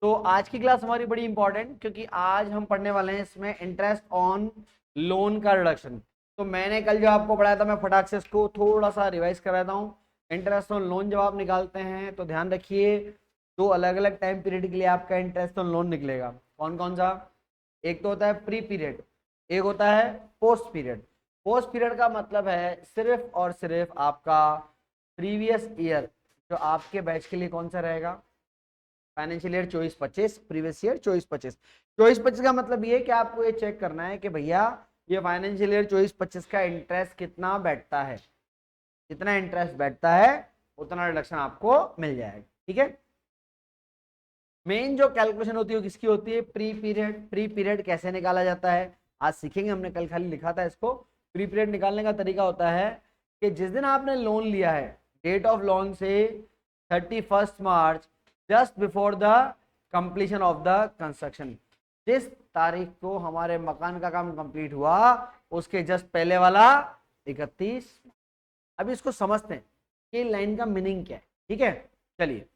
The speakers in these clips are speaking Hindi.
तो आज की क्लास हमारी बड़ी इंपॉर्टेंट, क्योंकि आज हम पढ़ने वाले हैं इसमें इंटरेस्ट ऑन लोन का रिडक्शन। तो मैंने कल जो आपको पढ़ाया था, मैं फटाक से इसको थोड़ा सा रिवाइज कराता हूँ। इंटरेस्ट ऑन लोन जब आप निकालते हैं तो ध्यान रखिए, दो अलग अलग टाइम पीरियड के लिए आपका इंटरेस्ट ऑन लोन निकलेगा। कौन कौन सा? एक तो होता है प्री पीरियड, एक होता है पोस्ट पीरियड। पोस्ट पीरियड का मतलब है सिर्फ और सिर्फ आपका प्रीवियस ईयर, जो आपके बैच के लिए कौन सा रहेगा, फाइनेंशियल ईयर 24-25, प्रीवियस ईयर 24-25। 24-25 का मतलब ये कि आपको ये चेक करना है कि भैया ये फाइनेंशियल ईयर 24-25 का इंटरेस्ट कितना बैठता है। जितना इंटरेस्ट बैठता है उतना रिडक्शन आपको मिल जाएगा। ठीक है। मेन जो कैलकुलेशन होती है वो किसकी होती है? Pre period. प्री पीरियड कैसे निकाला जाता है आज सीखेंगे, हमने कल खाली लिखा था इसको। प्री पीरियड निकालने का तरीका होता है कि जिस दिन आपने लोन लिया है, डेट ऑफ लोन से 31 March, just before the completion of the construction, जिस तारीख को हमारे मकान का काम कंप्लीट हुआ उसके जस्ट पहले वाला 31। अभी इसको समझते हैं कि लाइन का मीनिंग क्या है। ठीक है, चलिए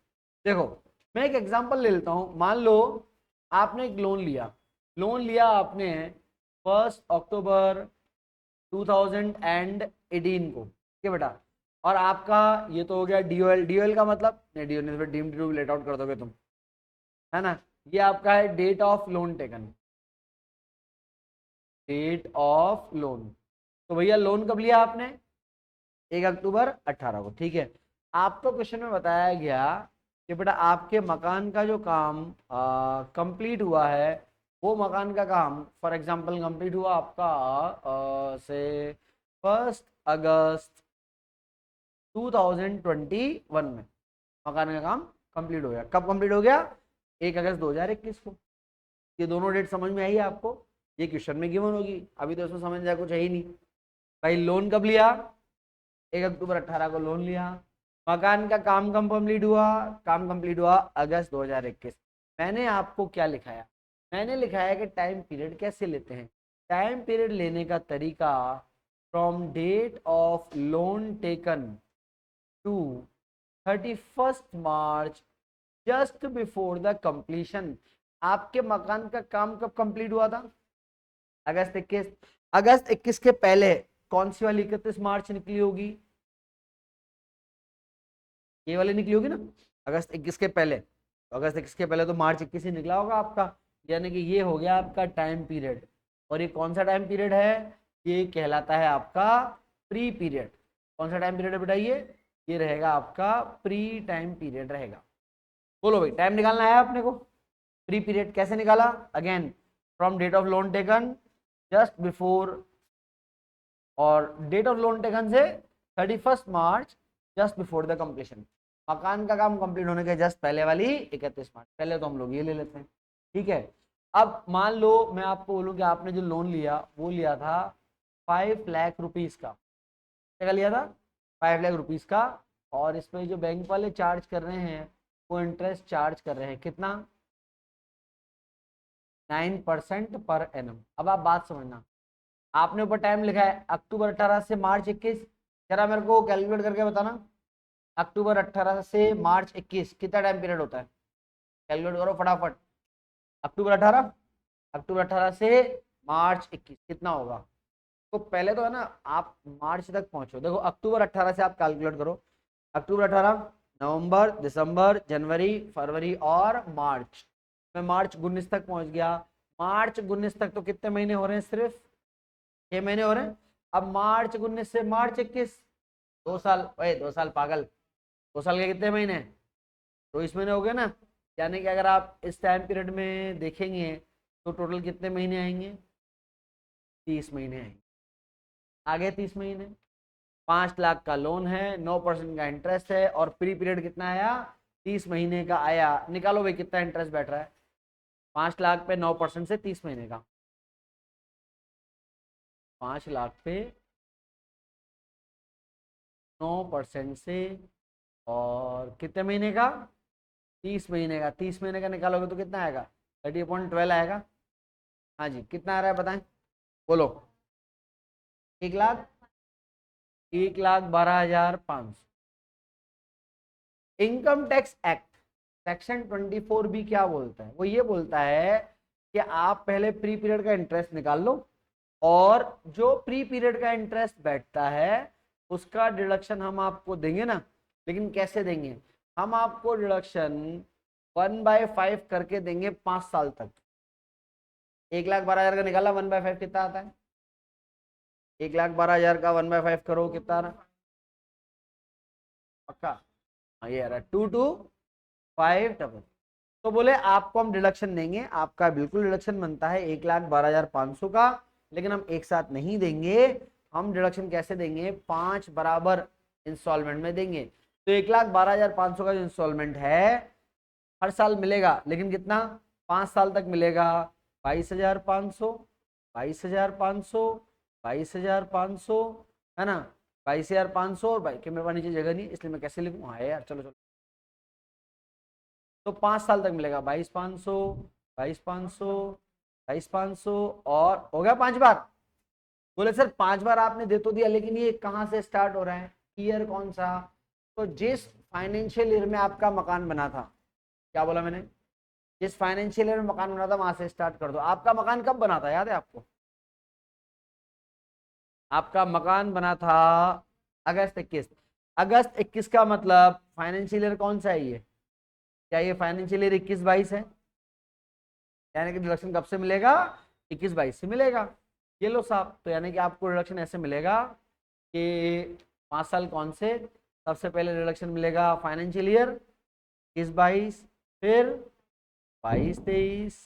देखो, मैं एक एग्जांपल ले लेता हूं। मान लो आपने एक लोन लिया, लोन लिया आपने 1 अक्टूबर 2018 को। ठीक है बेटा, और आपका ये तो हो गया डीओएल। डीओएल का मतलब नहीं, DOL deemed to let out कर दोगे तुम, है ना। ये आपका है date of loan taken, date of loan. तो भैया लोन कब लिया आपने? 1 अक्टूबर 18 को। ठीक है। आपको क्वेश्चन में बताया गया कि बेटा आपके मकान का जो काम कंप्लीट हुआ है, वो मकान का काम फॉर एग्जांपल कंप्लीट हुआ आपका से 1 अगस्त 2021 में मकान का काम कंप्लीट हो गया। कब कंप्लीट हो गया? 1 अगस्त 2021 को। ये दोनों डेट समझ में आई आपको? ये क्वेश्चन में गिवन होगी, अभी तो इसमें समझ जाए कुछ है ही नहीं। भाई लोन कब लिया? 1 अक्टूबर 18 को लोन लिया। मकान का काम कब कंप्लीट हुआ? काम कंप्लीट हुआ अगस्त 2021। मैंने आपको क्या लिखाया? मैंने लिखाया कि टाइम पीरियड कैसे लेते हैं। टाइम पीरियड लेने का तरीका, from date of loan taken to 31 March, just before the completion. आपके मकान का काम कब कंप्लीट हुआ था? अगस्त 21। अगस्त 21 के पहले कौन सी वाली 31 मार्च निकली होगी? ये वाली निकली होगी ना, अगस्त 21 के पहले। तो अगस्त 21 के पहले तो मार्च 21 ही निकला होगा आपका, यानी कि ये हो गया आपका टाइम पीरियड। और ये कौन सा टाइम पीरियड है? ये कहलाता है आपका प्री पीरियड। कौन सा टाइम पीरियड है बेटा? ये रहेगा आपका प्री टाइम पीरियड रहेगा। बोलो भाई, टाइम निकालना है अपने को। प्री पीरियड कैसे निकाला? Again, from date of loan taken just before, और डेट ऑफ लोन टेकन से 31 March, just before the completion. मकान का काम कंप्लीट होने के जस्ट पहले वाली 31 मार्च। पहले तो हम लोग ये ले लेते हैं। ठीक है। अब मान लो मैं आपको बोलूं कि आपने जो लोन लिया वो लिया था 5 लाख रुपीज का। क्या लिया था? 5 लाख रुपीज का। और इसमें जो बैंक वाले चार्ज कर रहे हैं वो इंटरेस्ट चार्ज कर रहे हैं कितना? 9% पर एनम। अब आप बात समझना, आपने ऊपर टाइम लिखा है अक्टूबर 18 से मार्च 21। जरा मेरे को कैलकुलेट करके बताना, अक्टूबर 18 से मार्च 21 कितना टाइम पीरियड होता है? कैलकुलेट करो फटाफट। अक्टूबर 18, अक्टूबर 18 से मार्च 21 कितना होगा? तो पहले तो है ना, आप मार्च तक पहुंचो। देखो अक्टूबर 18 से आप कैलकुलेट करो। अक्टूबर 18, नवंबर, दिसंबर, जनवरी, फरवरी और मार्च। मैं मार्च 19 तक पहुंच गया। मार्च 19 तक तो कितने महीने हो रहे हैं? सिर्फ 6 महीने हो रहे हैं। अब मार्च 19 से मार्च 21, 2 साल। ओए 2 साल पागल, 2 साल के कितने महीने? 24 महीने हो गए ना। यानी कि अगर आप इस टाइम पीरियड में देखेंगे तो टोटल कितने महीने आएंगे? 30 महीने आएंगे। आगे 30 महीने, 5 लाख का लोन है, 9% का इंटरेस्ट है, और प्री पीरियड कितना आया? 30 महीने का आया। निकालो भाई कितना इंटरेस्ट बैठ रहा है 5 लाख पे 9% से 30 महीने का। 5 लाख पे 9% से, और कितने महीने का? 30 महीने का। 30 महीने का निकालोगे तो कितना आएगा? 30/12 आएगा। हाँ जी, कितना आ रहा है बताएं, बोलो। 1 lakh, 1,12,500। Income tax act section 24 भी क्या बोलता है, वो ये बोलता है कि आप पहले प्री पीरियड का इंटरेस्ट निकाल लो और जो प्री पीरियड का इंटरेस्ट बैठता है उसका डिडक्शन हम आपको देंगे ना, लेकिन कैसे देंगे, हम आपको डिडक्शन 1/5 करके देंगे 5 साल तक। 1,12,000 का निकाला, 1/5 कितना आता है, 1,12,000 का 1/5 करो कितना आ रहा, पक्का, हाँ ये आ रहा 225 तो बोले आपको हम डिडक्शन देंगे, आपका बिल्कुल डिडक्शन बनता है 1,12,500 का, लेकिन हम एक साथ नहीं देंगे, हम डिडक्शन कैसे देंगे, 5 बराबर इंस्टॉलमेंट में देंगे। तो 1,12,500 का जो इंस्टॉलमेंट है हर साल मिलेगा, लेकिन कितना, 5 साल तक मिलेगा, 22,500, 22,500, 22,500, है ना, 22,500, और भाई के मेरे पास नीचे जगह नहीं इसलिए मैं कैसे लिखूं, हाँ यार चलो चलो, तो 5 साल तक मिलेगा 22,500, 22,500, 22,500 और हो गया 5 बार। बोले सर 5 बार आपने दे तो दिया, लेकिन ये कहाँ से स्टार्ट हो रहा है, ईयर कौन सा, तो जिस फाइनेंशियल ईयर में आपका मकान बना था, क्या बोला मैंने, जिस फाइनेंशियल ईयर में मकान बना था वहां से स्टार्ट कर दो। आपका मकान कब बना था, याद है आपको, आपका मकान बना था अगस्त 21, अगस्त 21 का मतलब फाइनेंशियल ईयर कौन सा है ये, क्या ये फाइनेंशियल ईयर 21-22 है, यानी कि डिडक्शन कब से मिलेगा, 21-22 से मिलेगा। ये लो साहब, तो यानी कि आपको डिडक्शन ऐसे मिलेगा कि 5 साल कौन से, सबसे पहले डिडक्शन मिलेगा फाइनेंशियल ईयर 21-22, फिर 22-23,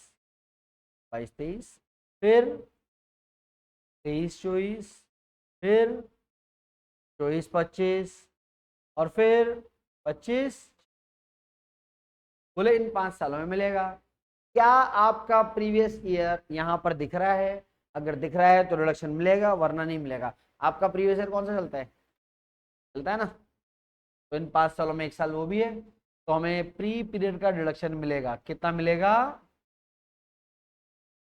22-23, फिर 23-24, फिर 24-25 और फिर 25, बोले इन 5 सालों में मिलेगा। क्या आपका प्रीवियस ईयर यहाँ पर दिख रहा है, अगर दिख रहा है तो रिडक्शन मिलेगा, वरना नहीं मिलेगा। आपका प्रीवियस ईयर कौन सा चलता है, चलता है ना, तो इन 5 सालों में एक साल वो भी है, तो हमें प्री पीरियड का डिडक्शन मिलेगा, कितना मिलेगा,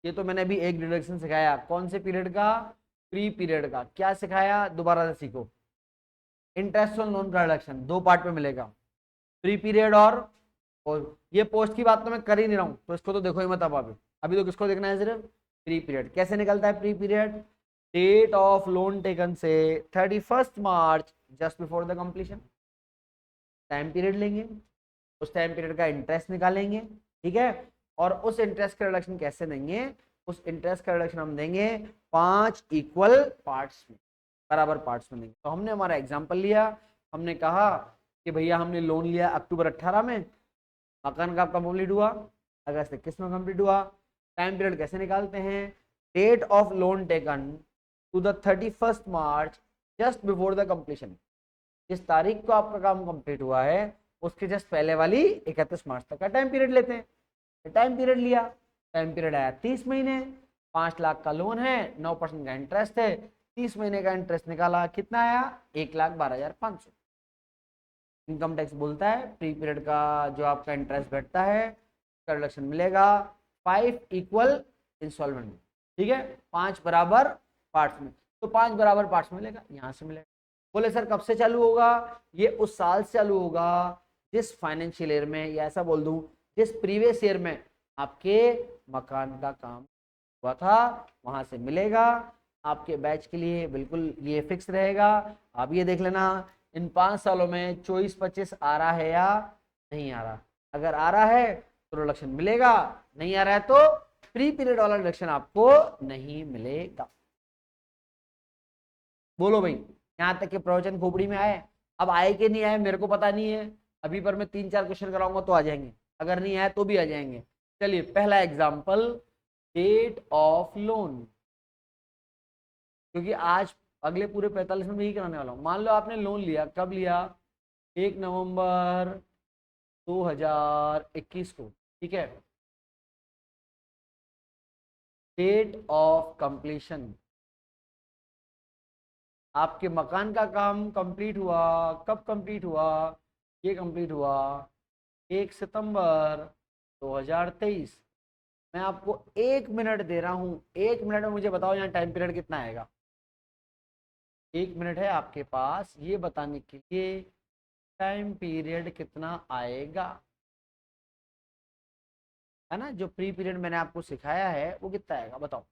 ये तो मैंने अभी एक डिडक्शन सिखाया, कौन से पीरियड का, प्री पीरियड का। क्या सिखाया, दोबारा से सीखो, इंटरेस्ट ऑन लोन का डिडक्शन 2 पार्ट में मिलेगा, प्री पीरियड और ये पोस्ट की बात तो मैं कर ही नहीं रहा हूं, तो इसको तो देखो ही मत, अब अभी तो किसको देखना है, सिर्फ प्री पीरियड। कैसे निकलता है pre period, date of loan taken से 31 March just before the completion, time period लेंगे, उस टाइम पीरियड का इंटरेस्ट निकालेंगे, ठीक है, और उस इंटरेस्ट का रिडक्शन कैसे देंगे, उस इंटरेस्ट का रिडक्शन हम देंगे 5 इक्वल पार्ट्स में, बराबर पार्ट्स में देंगे। तो हमने हमारा एग्जांपल लिया, हमने कहा कि भैया हमने लोन लिया अक्टूबर 18 में, मकान का आपका कंप्लीट हुआ अगस्त 21 में कंप्लीट हुआ। टाइम पीरियड कैसे निकालते हैं, date of loan taken to the 31 March just before the completion, जिस तारीख को आपका काम कंप्लीट हुआ है उसके जस्ट पहले वाली 31 मार्च तक का टाइम पीरियड लेते हैं। टाइम पीरियड लिया, टाइम पीरियड आया 30 महीने, 5 लाख का लोन है, 9% का इंटरेस्ट है, 30 महीने का इंटरेस्ट निकाला, कितना आया, 1,12,500। इनकम टैक्स बोलता है प्री पीरियड का जो आपका इंटरेस्ट बैठता है उसका रिडक्शन मिलेगा 5 इक्वल इंस्टॉलमेंट में, ठीक है, 5 बराबर पार्ट्स में, तो 5 बराबर पार्ट्स में मिलेगा, यहाँ से मिलेगा। बोले सर कब से चालू होगा, ये उस साल से चालू होगा जिस फाइनेंशियल ईयर में, या ऐसा बोल दूं जिस प्रीवियस ईयर में आपके मकान का काम हुआ था, वहां से मिलेगा। आपके बैच के लिए बिल्कुल ये फिक्स रहेगा। आप ये देख लेना इन 5 सालों में 24-25 आ रहा है या नहीं आ रहा, अगर आ रहा है तो रिडक्शन मिलेगा, नहीं आ रहा है तो प्री पीरियड वाला रिडक्शन आपको नहीं मिलेगा। बोलो भाई, यहाँ तक के प्रवचन खोपड़ी में आए, अब आए कि नहीं आए मेरे को पता नहीं है अभी, पर मैं 3-4 क्वेश्चन कराऊंगा तो आ जाएंगे, अगर नहीं आए तो भी आ जाएंगे। चलिए पहला एग्जाम्पल, डेट ऑफ लोन, क्योंकि आज अगले पूरे 45 में यही कराने वाला हूँ। मान लो आपने लोन लिया, कब लिया, 1 नवंबर 2021 को, ठीक है, डेट ऑफ कंप्लीशन, आपके मकान का काम कंप्लीट हुआ, कब कंप्लीट हुआ, ये कंप्लीट हुआ 1 सितंबर 2023। मैं आपको 1 मिनट दे रहा हूं, 1 मिनट में मुझे बताओ यहाँ टाइम पीरियड कितना आएगा। 1 मिनट है आपके पास ये बताने के लिए टाइम पीरियड कितना आएगा। है ना, जो प्री पीरियड मैंने आपको सिखाया है वो कितना आएगा बताओ।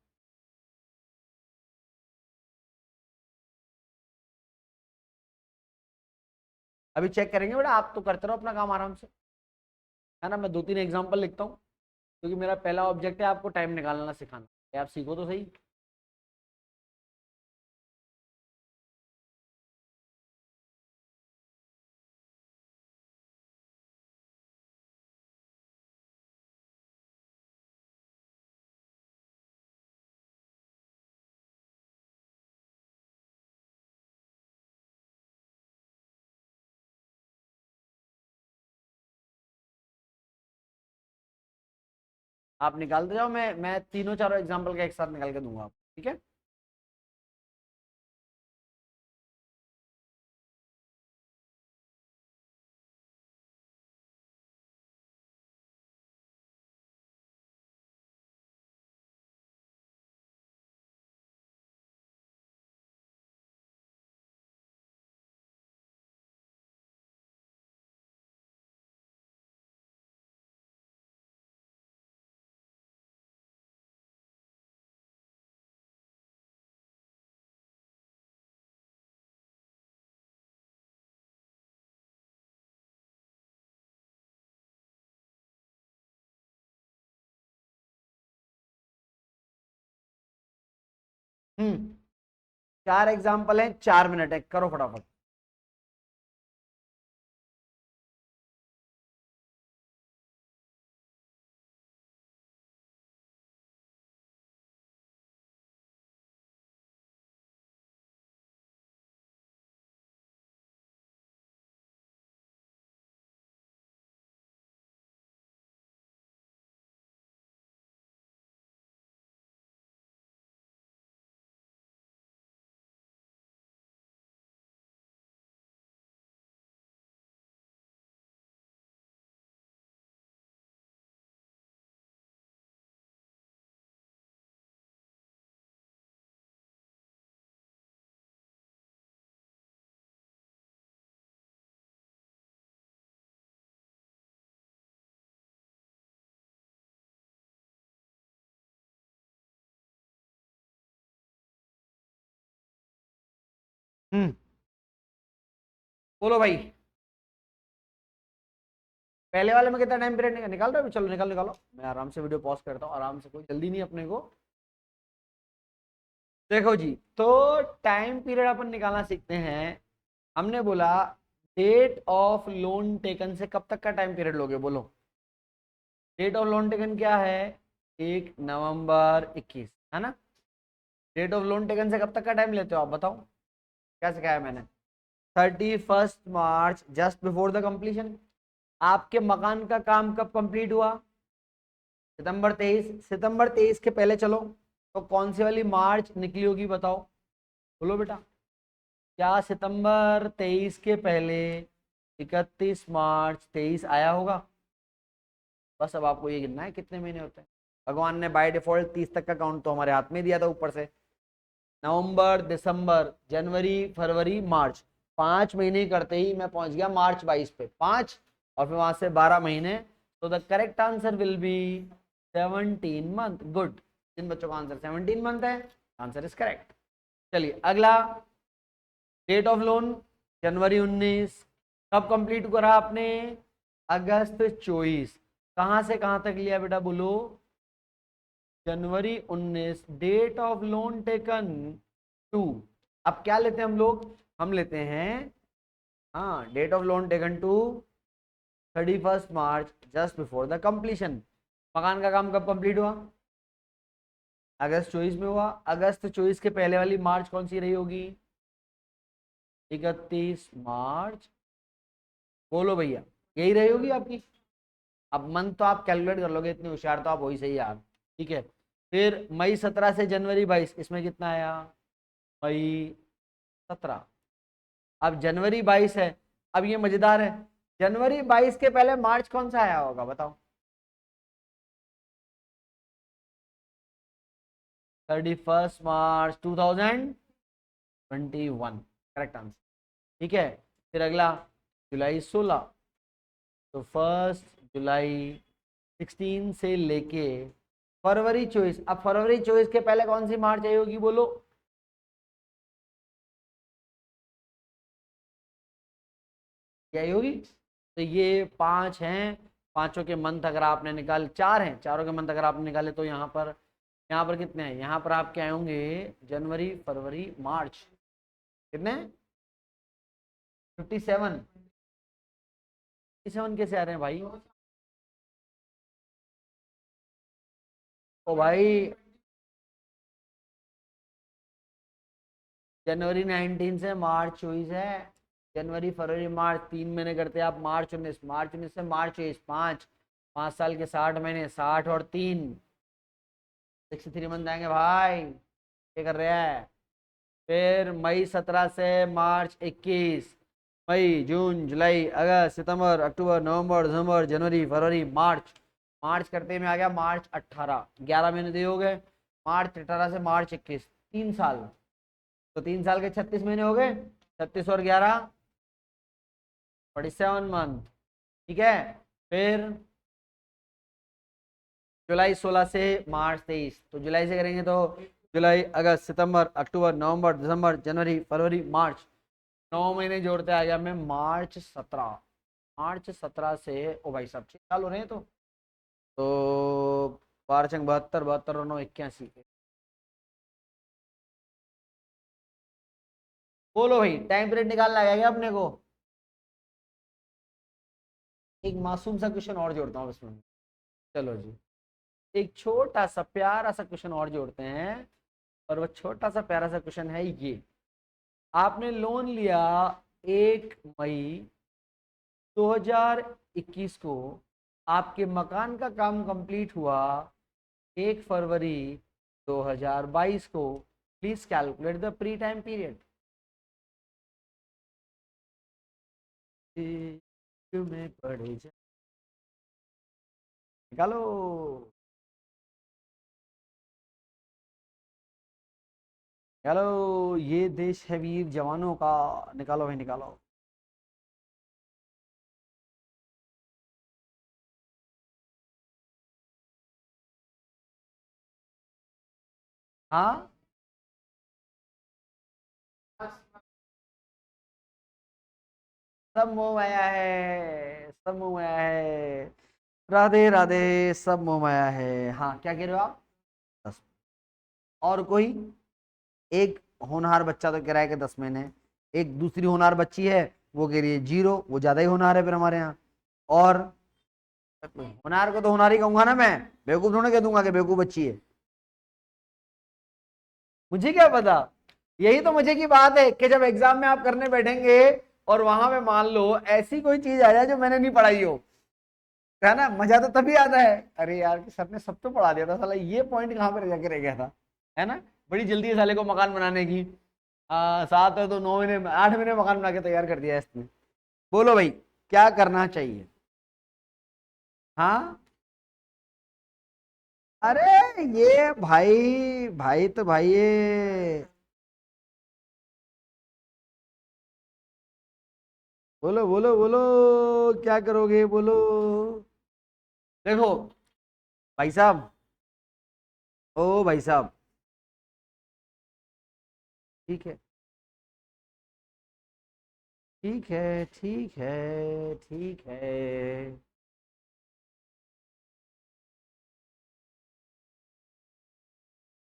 अभी चेक करेंगे बेटा, आप तो करते रहो अपना काम आराम से, है ना। मैं 2-3 एग्जांपल लिखता हूँ, क्योंकि मेरा पहला ऑब्जेक्ट है आपको टाइम निकालना सिखाना, ये आप सीखो तो सही। आप निकालते जाओ, मैं तीनों चारों एग्जांपल का एक साथ निकाल के दूंगा आपको, ठीक है। हम्म, 4 एग्जाम्पल हैं, 4 मिनट है, करो फटाफट। हम्म, बोलो भाई। पहले वाले में कितना टाइम पीरियड निकाल रहे हो, चलो निकालो निकालो, मैं आराम से वीडियो पॉज करता हूँ, आराम से, कोई जल्दी नहीं अपने को। देखो जी, तो टाइम पीरियड अपन निकालना सीखते हैं। हमने बोला डेट ऑफ लोन टेकन से कब तक का टाइम पीरियड लोगे, बोलो। डेट ऑफ लोन टेकन क्या है, 1 नवंबर 21, है ना। डेट ऑफ लोन टेकन से कब तक का टाइम लेते हो आप बताओ, क्या सिखाया मैंने। 31 March, just before the completion. आपके मकान का काम कब कंप्लीट हुआ, सितंबर 23। सितंबर 23 के पहले चलो, तो कौन सी वाली मार्च निकली होगी बताओ, बोलो बेटा। क्या सितंबर 23 के पहले 31 मार्च 23 आया होगा। बस अब आपको ये गिनना है कितने महीने होते हैं। भगवान ने बाय डिफॉल्ट 30 तक का काउंट तो हमारे हाथ में दिया था ऊपर से। नवंबर, दिसंबर, जनवरी, फरवरी, मार्च, 5 महीने करते ही मैं पहुंच गया मार्च 22 पे, 5, और फिर वहां से 12 महीने। तो the correct answer will be 17 month. Good, जिन बच्चों का आंसर 17 मंथ है, आंसर इज करेक्ट। चलिए अगला, डेट ऑफ लोन जनवरी 19, कब कंप्लीट करा आपने, अगस्त 24। कहां से कहां तक लिया बेटा बोलो, जनवरी 19, डेट ऑफ लोन टेकन 2। अब क्या लेते हैं हम लोग, हम लेते हैं, हाँ, date of loan taken 2, 31 March, just before the completion. मकान का काम कब कंप्लीट हुआ, अगस्त 24 में हुआ। अगस्त 24 के पहले वाली मार्च कौन सी रही होगी, 31 मार्च, बोलो भैया, यही रही होगी आपकी। अब मंथ तो आप कैलकुलेट कर लोगे, इतने होशियार तो आप हो ही सही यार, ठीक है। फिर मई 17 से जनवरी 22, इसमें कितना आया, मई 17। अब जनवरी 22 है, अब ये मजेदार है, जनवरी 22 के पहले मार्च कौन सा आया होगा बताओ, 31 मार्च 2021, करेक्ट आंसर, ठीक है। फिर अगला जुलाई 16, तो 1 जुलाई 16 से लेके फरवरी 24। अब फरवरी 24 के पहले कौन सी मार्च आई होगी बोलो? क्या आई होगी? तो ये 5 हैं, पांचों के मंथ अगर आपने निकाले, 4 हैं, चारों के मंथ अगर आपने निकाले तो यहाँ पर कितने हैं? यहाँ पर आपके आए होंगे जनवरी फरवरी मार्च। कितने? 57। 57 कैसे आ रहे हैं भाई? ओ भाई, जनवरी 19 से मार्च 24 है। जनवरी फरवरी मार्च 3 महीने करते हैं आप। मार्च 19 से मार्च 24, 5 5 साल के 60 महीने, 60 और 3, 63 मंथ आएंगे भाई। क्या कर रहे हैं? फिर मई 17 से मार्च 21, मई जून जुलाई अगस्त सितंबर अक्टूबर नवंबर दिसंबर जनवरी फरवरी मार्च। मार्च करते में आ गया मार्च 18, 11 महीने दिए हो गए। मार्च 18 से मार्च 21, 3 साल। तो 3 साल के 36 महीने हो गए, 36 और 11, 47 मंथ। ठीक है। फिर जुलाई 16 से मार्च 23, तो जुलाई से करेंगे तो जुलाई अगस्त सितंबर अक्टूबर नवंबर दिसंबर जनवरी फरवरी मार्च। 9 महीने जोड़ते आ गया मैं मार्च 17। मार्च 17 से ओ भाई साहब 6 साल हो रहे हैं। तो 12 72, 72 और 9 81। बोलो भाई, टाइम पीरियड निकालना है क्या अपने को? एक मासूम सा क्वेश्चन और जोड़ता हूँ इसमें। चलो जी, एक छोटा सा प्यारा सा क्वेश्चन और जोड़ते हैं। और वो छोटा सा प्यारा सा क्वेश्चन है ये। आपने लोन लिया 1 मई 2021 को, आपके मकान का काम कंप्लीट हुआ 1 फरवरी 2022 को। Please calculate the pre time period. में पड़े जा, निकालो। निकालो, ये देश है वीर जवानों का। निकालो भाई निकालो। हाँ, सब मोह माया है, सब मोह माया है। राधे राधे, सब मोह माया है। हाँ, क्या कह रहे हो आप? बस। और कोई? एक होनहार बच्चा तो कह रहा है कि 10 महीने। एक दूसरी होनहार बच्ची है, वो कह रही है 0। वो ज्यादा ही होनहार है फिर हमारे यहाँ। और होनहार को तो होनहार ही कहूंगा ना मैं, बेवकूफ थोड़ा कह दूंगा कि बेवकूफ बच्ची है। मुझे क्या पता। यही तो मजे की बात है कि जब एग्जाम में आप करने बैठेंगे और वहां पे मान लो ऐसी कोई चीज आ जाए जो मैंने नहीं पढ़ाई हो, है ना, मजा तो तभी आता है। अरे यार कि सर ने सब तो पढ़ा दिया था, साला ये पॉइंट कहाँ पे जाके रह गया था। है ना। बड़ी जल्दी है साले को मकान बनाने की। 7 है तो 9 महीने 8 महीने मकान बना के तैयार कर दिया है इसने। बोलो भाई, क्या करना चाहिए? हाँ। अरे ये भाई, भाई तो भाई ये। बोलो बोलो बोलो, क्या करोगे बोलो? देखो भाई साहब, ओ भाई साहब, ठीक है, ठीक है, ठीक है, ठीक है।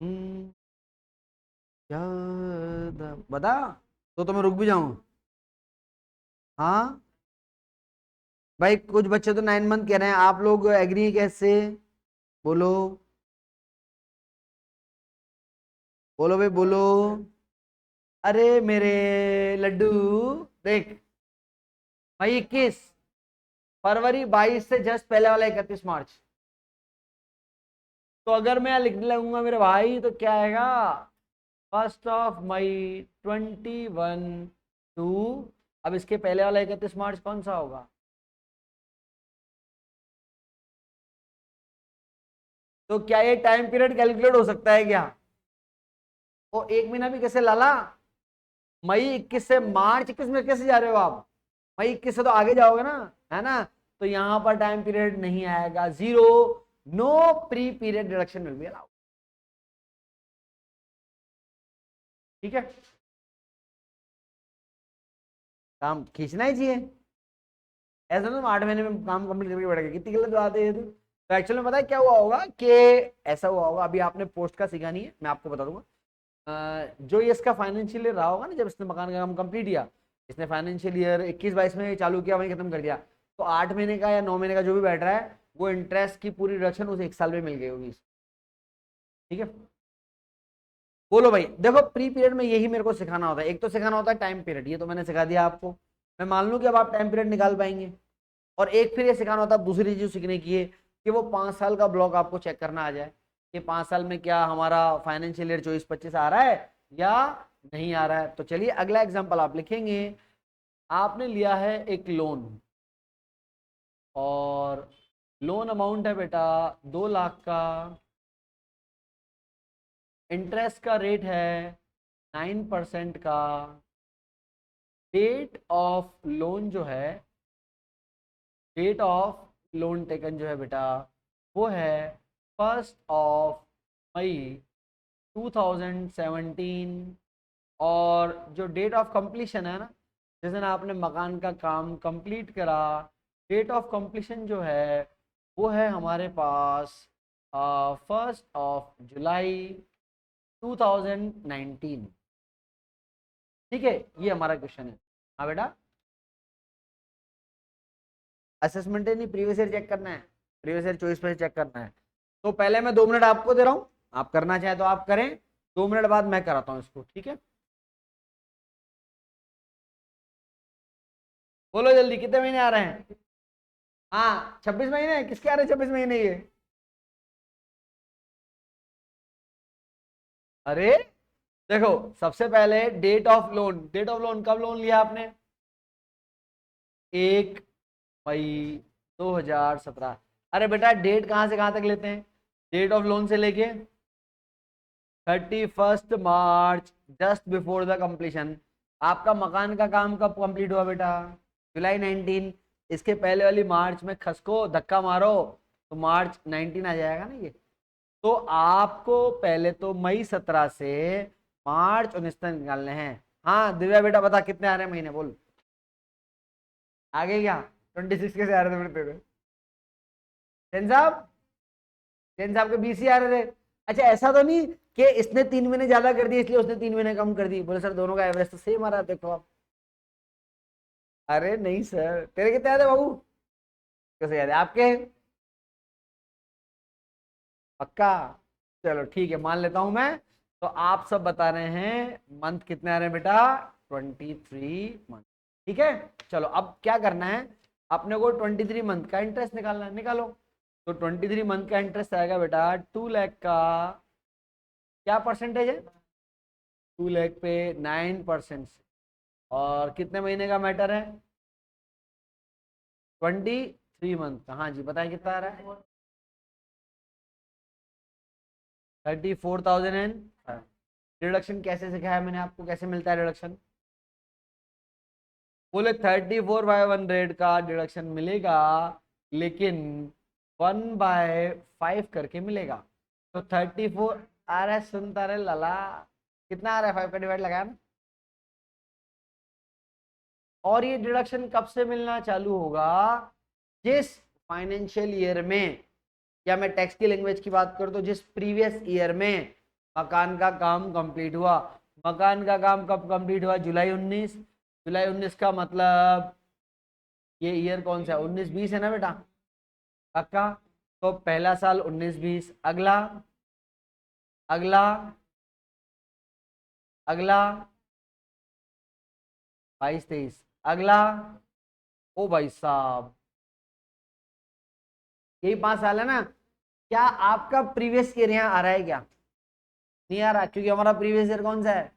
हम्म, याद बता। तो मैं रुक भी जाऊं? हाँ भाई, कुछ बच्चे तो 9 मंथ कह रहे हैं, आप लोग एग्री कैसे? बोलो, बोलो भाई बोलो। अरे मेरे लड्डू, देख, भाई 21 फरवरी 22 से जस्ट पहले वाला 31 मार्च। तो अगर मैं लिख लूंगा मेरे भाई तो क्या आएगा? 1 मई 21 टू, अब इसके पहले वाला 31 मार्च कौन सा होगा? तो क्या ये टाइम पीरियड कैलकुलेट हो सकता है क्या? वो 1 महीना भी कैसे लाला? मई 21 से मार्च 21 में कैसे जा रहे हो आप? मई 21 से तो आगे जाओगे ना, है ना। तो यहां पर टाइम पीरियड नहीं आएगा, zero, no pre period deduction will be allowed. ठीक है, काम खींचना ही चाहिए, ऐसा तो 8 महीने में काम कंप्लीट करके बैठेगा, कितनी गलत बात है ये तो एक्चुअली में पता है क्या हुआ होगा कि ऐसा हुआ होगा, अभी आपने पोस्ट का सीखा नहीं है, मैं आपको बता दूंगा। जो ये इसका फाइनेंशियल ईयर रहा होगा ना, जब इसने मकान का काम कंप्लीट किया, इसने फाइनेंशियल ईयर 21-22 में चालू किया, वहीं खत्म कर दिया, तो 8 महीने का या 9 महीने का जो भी बैठ रहा है, वो इंटरेस्ट की पूरी डिडक्शन उसे 1 साल में मिल गई होगी। ठीक है, बोलो भाई, देखो प्री पीरियड में यही मेरे को सिखाना होता है, एक तो सिखाना होता है टाइम पीरियड, ये तो मैंने सिखा दिया आपको, मैं मान लूं कि अब आप टाइम पीरियड निकाल पाएंगे, और एक फिर ये सिखाना होता है दूसरी चीज सीखने की है कि वो 5 साल का ब्लॉक आपको चेक करना आ जाए कि 5 साल में क्या हमारा फाइनेंशियल ईयर 24-25 आ रहा है या नहीं आ रहा है। तो चलिए अगला एग्जांपल आप लिखेंगे, आपने लिया है एक लोन, और लोन अमाउंट है बेटा 2 लाख का, इंटरेस्ट का रेट है 9% का, डेट ऑफ लोन जो है, डेट ऑफ लोन टेकन जो है बेटा, वो है 1 मई 2017, और जो डेट ऑफ कंप्लीशन है ना, जिस दिन आपने मकान का काम कंप्लीट करा, डेट ऑफ कंप्लीशन जो है वो है हमारे पास 1 जुलाई 2019। ठीक है, ये हमारा क्वेश्चन है। हाँ बेटा, असेसमेंट है नहीं, प्रीवियस ईयर चेक करना है, प्रीवियस ईयर 24 चेक करना है। तो पहले मैं 2 मिनट आपको दे रहा हूं, आप करना चाहे तो आप करें, 2 मिनट बाद मैं कराता हूं इसको। ठीक है, बोलो जल्दी, कितने महीने आ रहे हैं? हाँ 26 महीने, किसके आ रहे हैं 26 महीने ये? अरे देखो, सबसे पहले date of loan, date of loan कब लोन लिया आपने? 1 मई 2017। अरे बेटा डेट कहां से कहां तक लेते हैं? डेट ऑफ लोन से लेके 31 March, just before the completion. आपका मकान का काम कब कंप्लीट हुआ बेटा? जुलाई 19। इसके पहले वाली मार्च में खसको धक्का मारो तो मार्च 19 आ जाएगा ना ये। तो आपको पहले तो मई 17 से मार्च 19 तक निकालने हैं। हाँ दिव्या बेटा बता कितने आ रहे हैं महीने, बोल। आगे क्या 26 कैसे आ रहे थे तेरे? जैन साहब, जैन साहब के 20 ही आ रहे थे। अच्छा ऐसा तो नहीं कि इसने 3 महीने ज्यादा कर दिए इसलिए उसने 3 महीने कम कर दी? बोले सर दोनों का एवरेज तो सेम आ रहा है, देखो आप। अरे नहीं सर, तेरे कितने आते बाबू? कैसे याद है आपके? पक्का? चलो ठीक है, मान लेता हूं मैं। तो आप सब बता रहे हैं मंथ कितने आ रहे हैं बेटा? 23 मंथ। ठीक है, चलो अब क्या करना है, अपने को 23 मंथ का इंटरेस्ट निकालना है, निकालो। तो 23 मंथ का इंटरेस्ट आएगा बेटा 2 लाख का, क्या परसेंटेज है? 2 लाख पे 9%। और कितने महीने का मैटर है? 23 मंथ का। हाँ जी बताएं कितना आ रहा है? 34,000 रिडक्शन कैसे सिखाया मैंने आपको, कैसे मिलता है रिडक्शन? बोले 34/100 का डिडक्शन मिलेगा, लेकिन 1/5 करके मिलेगा। तो 34 आ रहा है, सुनता रहे लला, कितना आ रहा है? 5 का डिवाइड लगाया ना। और ये डिडक्शन कब से मिलना चालू होगा? जिस फाइनेंशियल ईयर में, या मैं टैक्स की लैंग्वेज की बात करूं तो जिस प्रीवियस ईयर में मकान का काम कंप्लीट हुआ। मकान का काम कब कंप्लीट हुआ? जुलाई 19। जुलाई 19 का मतलब ये ईयर कौन सा है? 19-20 है ना बेटा? पक्का? तो पहला साल 19-20, अगला, अगला, अगला 22-23, अगला। ओ भाई साहब, यही 5 साल है ना? क्या आपका प्रीवियस ईयर यहाँ आ रहा है क्या? नहीं आ रहा, क्योंकि हमारा प्रीवियस ईयर कौन सा है?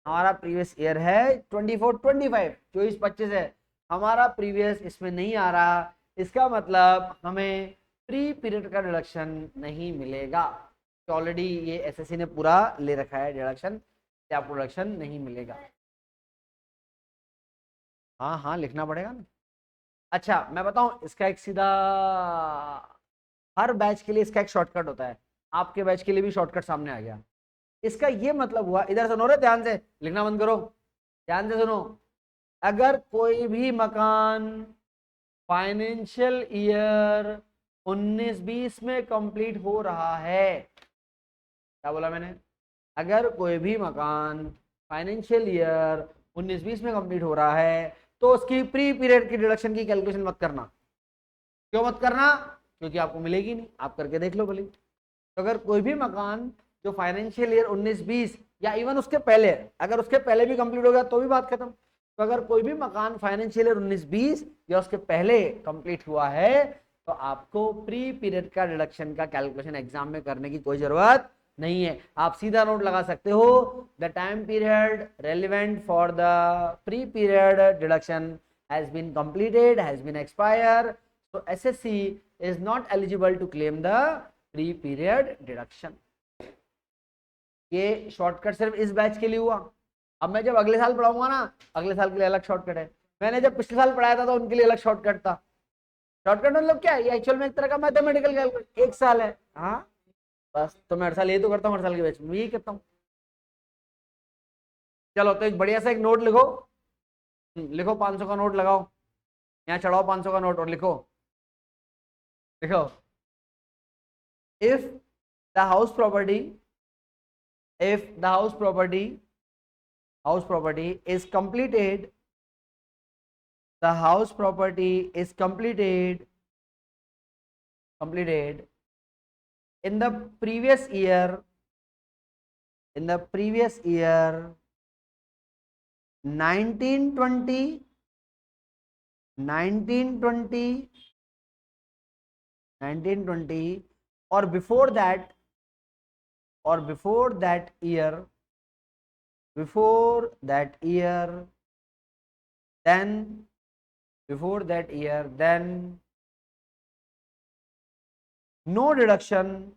हमारा प्रीवियस ईयर है 24-25, 24-25 है हमारा प्रीवियस, इसमें नहीं आ रहा। इसका मतलब हमें प्री पीरियड का डिडक्शन नहीं मिलेगा। ऑलरेडी ये एसएससी ने पूरा ले रखा है डिडक्शन, आपको डिडक्शन नहीं मिलेगा। हाँ हाँ लिखना पड़ेगा ना। अच्छा मैं बताऊं, इसका एक सीधा, हर बैच के लिए इसका एक शॉर्टकट होता है, आपके बैच के लिए भी शॉर्टकट सामने आ गया। इसका ये मतलब हुआ, इधर सुनो रे ध्यान से, लिखना बंद करो, ध्यान से सुनो। अगर कोई भी मकान फाइनेंशियल ईयर 19-20 में कंप्लीट हो रहा है, क्या बोला मैंने, अगर कोई भी मकान फाइनेंशियल ईयर 19-20 में कंप्लीट हो रहा है तो उसकी प्री पीरियड की डिडक्शन की कैलकुलेशन मत करना। क्यों मत करना? क्योंकि आपको मिलेगी नहीं, आप करके देख लो भले। तो अगर कोई भी मकान जो फाइनेंशियल ईयर 19-20 या इवन उसके पहले, अगर उसके पहले भी कंप्लीट हो गया तो भी बात खत्म। तो अगर कोई भी मकान फाइनेंशियल ईयर 19-20 या उसके पहले कंप्लीट हुआ है तो आपको प्री पीरियड का डिडक्शन का कैलकुलेशन एग्जाम में करने की कोई जरूरत नहीं है। आप सीधा नोट लगा सकते हो, the time period relevant for the pre period deduction has been completed, has been expire, so SSC is not eligible to claim the pre period deduction. ये शॉर्टकट सिर्फ इस बैच के लिए हुआ। अब मैं जब अगले साल पढ़ाऊंगा ना, अगले साल के लिए अलग शॉर्टकट है। मैंने जब पिछले साल पढ़ाया था तो उनके लिए अलग शॉर्टकट था। शॉर्टकट मतलब क्या है, ये एक्चुअल में एक तरह का मैथमेटिकल कैलकुलेशन, एक साल है। हाँ बस, तो मैं हर साल ये तो करता हूँ, हर साल के बैच में यही करता हूँ। चलो तो एक बढ़िया सा एक नोट लिखो, लिखो 500 का नोट लगाओ, यहाँ चढ़ाओ 500 का नोट और लिखो, लिखो if the house property, if the house property is completed, the house property is completed in the previous year, 1920 or before that year, then no deduction,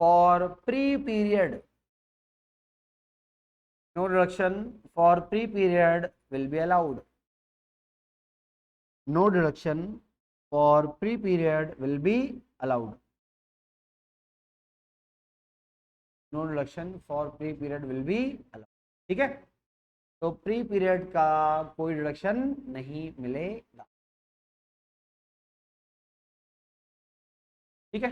for pre-period, no deduction for pre-period will be allowed, no deduction for pre-period will be allowed, no deduction for pre-period will be allowed। ठीक है, तो प्री पीरियड का कोई डिडक्शन नहीं मिलेगा। ठीक है,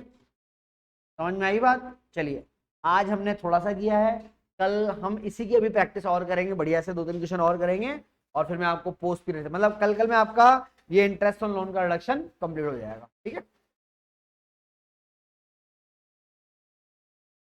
समझ में आई बात? चलिए, आज हमने थोड़ा सा किया है, कल हम इसी की अभी प्रैक्टिस और करेंगे, बढ़िया से 2-3 क्वेश्चन और करेंगे और फिर मैं आपको पोस्ट पीरियड, मतलब कल में आपका ये इंटरेस्ट ऑन लोन का रिडक्शन कंप्लीट हो जाएगा। ठीक है।